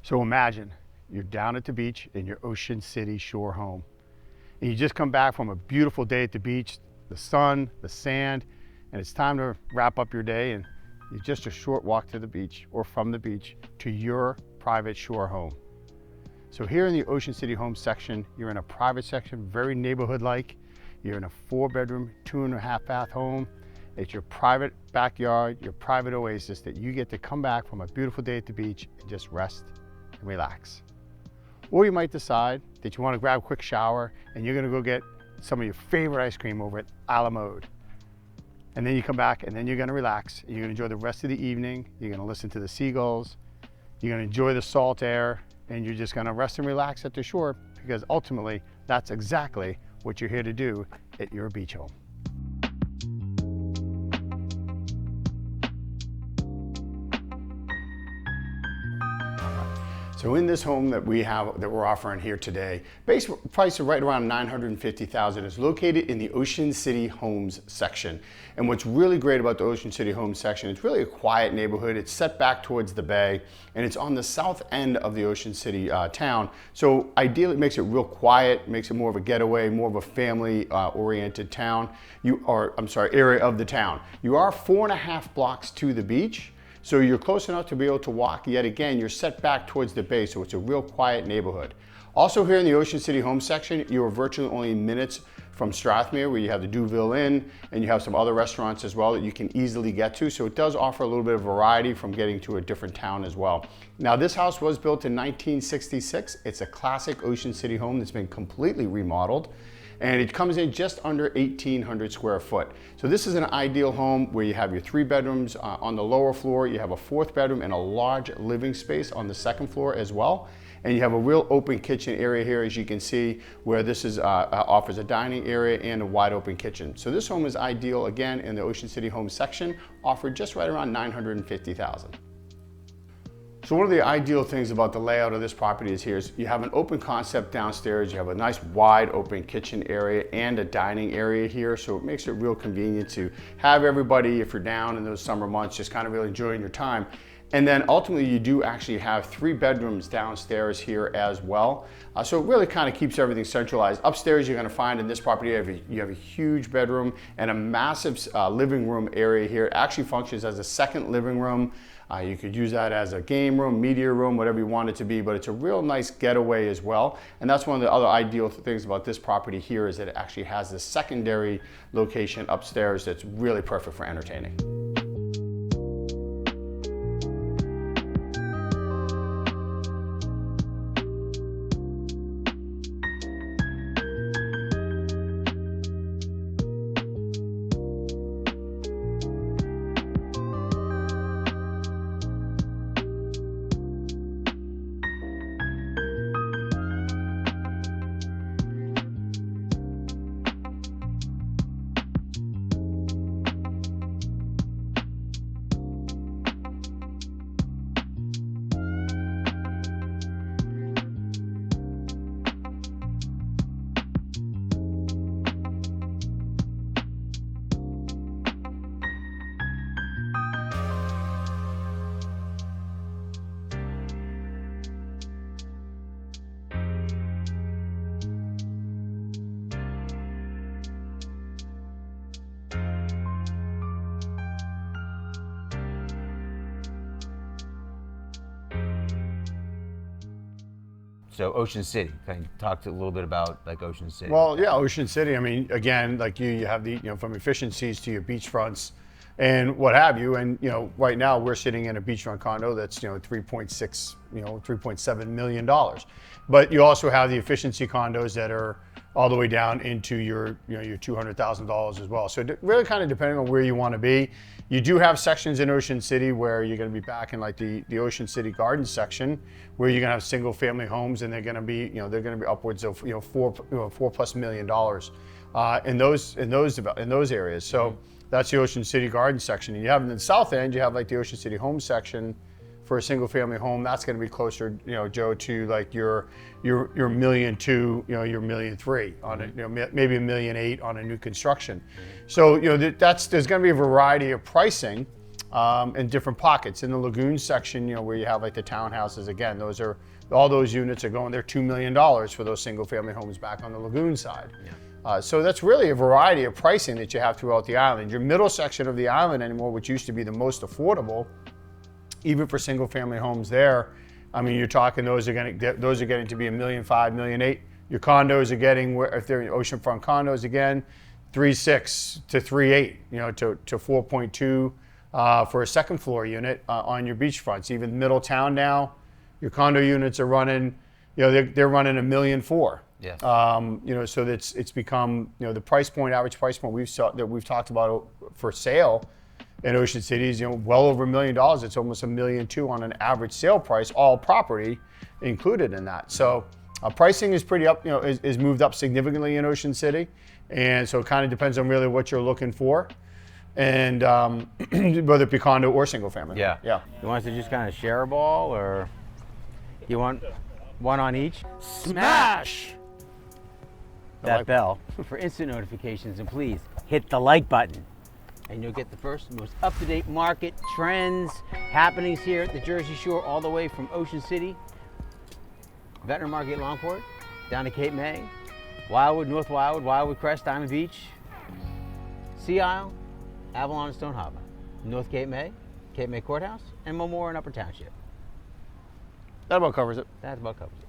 So imagine you're down at the beach in your Ocean City Shore home. And you just come back from a beautiful day at the beach, the sun, the sand, and it's time to wrap up your day, and it's just a short walk to the beach or from the beach to your private shore home. So here in the Ocean City home section, you're in a private section, very neighborhood-like. You're in a 4-bedroom, 2.5 bath home. It's your private backyard, your private oasis that you get to come back from a beautiful day at the beach and just rest and relax. Or you might decide that you want to grab a quick shower and you're going to go get some of your favorite ice cream over at A La Mode. And then you come back and then you're going to relax. You're going to enjoy the rest of the evening. You're going to listen to the seagulls. You're going to enjoy the salt air, and you're just going to rest and relax at the shore, because ultimately that's exactly what you're here to do at your beach home. So in this home that we're offering here today, base price is right around $950,000. It's located in the Ocean City Homes section. And what's really great about the Ocean City Homes section, it's really a quiet neighborhood. It's set back towards the bay, and it's on the south end of the Ocean City town. So ideally, it makes it real quiet, makes it more of a getaway, more of a family-oriented town. Area of the town. You are 4.5 blocks to the beach. So you're close enough to be able to walk, yet again, you're set back towards the bay, so it's a real quiet neighborhood. Also here in the Ocean City home section, you are virtually only minutes from Strathmere, where you have the Duville Inn, and you have some other restaurants as well that you can easily get to. So it does offer a little bit of variety from getting to a different town as well. Now, this house was built in 1966. It's a classic Ocean City home that's been completely remodeled, and it comes in just under 1,800 square foot. So this is an ideal home where you have your 3 bedrooms on the lower floor, you have a 4th bedroom and a large living space on the 2nd floor as well. And you have a real open kitchen area here, as you can see, where this offers a dining area and a wide open kitchen. So this home is ideal, again, in the Ocean City home section, offered just right around $950,000. So one of the ideal things about the layout of this property is you have an open concept downstairs, you have a nice wide open kitchen area and a dining area here, so it makes it real convenient to have everybody, if you're down in those summer months, just kind of really enjoying your time. And then ultimately you do actually have 3 bedrooms downstairs here as well. So it really kind of keeps everything centralized. Upstairs you're going to find in this property you have a huge bedroom and a massive living room area here. It actually functions as a 2nd living room. You could use that as a game room, media room, whatever you want it to be, but it's a real nice getaway as well. And that's one of the other ideal things about this property here, is that it actually has this secondary location upstairs that's really perfect for entertaining. So Ocean City, can you talk a little bit about like Ocean City? Well, yeah, Ocean City, I mean, again, like you have the, from efficiencies to your beachfronts and what have you. And, right now we're sitting in a beachfront condo that's, $3.7 million. But you also have the efficiency condos that are all the way down into your $200,000 as well. So really kind of depending on where you want to be. You do have sections in Ocean City where you're going to be back in like the Ocean City Gardens section, where you're going to have single family homes, and they're going to be, they're going to be upwards of, $4+ million in those areas. So that's the Ocean City Gardens section. And you have in the south end, you have like the Ocean City Home section. For a single family home, that's going to be closer, Joe, to like your $1.2 million, your $1.3 million on it, maybe $1.8 million on a new construction. So there's going to be a variety of pricing in different pockets. In the lagoon section, where you have like the townhouses, again, all those units are going, they're $2 million for those single family homes back on the lagoon side. Yeah. So that's really a variety of pricing that you have throughout the island. Your middle section of the island anymore, which used to be the most affordable, even for single family homes there, I mean, you're talking those are getting to be $1.5 million, $1.8 million. Your condos are getting, if they're oceanfront condos, again, 3.6 to 3.8, to 4.2 for a second floor unit on your beachfronts. Even Middletown now, your condo units are running, they're running $1.4 million. Yes. So it's become, the average price point we've talked about for sale in Ocean City is, well over $1 million. It's almost $1.2 million on an average sale price, all property included in that. So pricing is pretty up, is moved up significantly in Ocean City. And so it kind of depends on really what you're looking for, and whether it be condo or single family. Yeah. Yeah. You want us to just kind of share a ball, or you want one on each? Smash that bell for instant notifications, and please hit the like button, and you'll get the first most up-to-date market trends, happenings here at the Jersey Shore, all the way from Ocean City, Ventnor Market, Longport, down to Cape May, Wildwood, North Wildwood, Wildwood Crest, Diamond Beach, Sea Isle, Avalon and Stone Harbor, North Cape May Courthouse, and Memorial and Upper Township. That about covers it. That about covers it.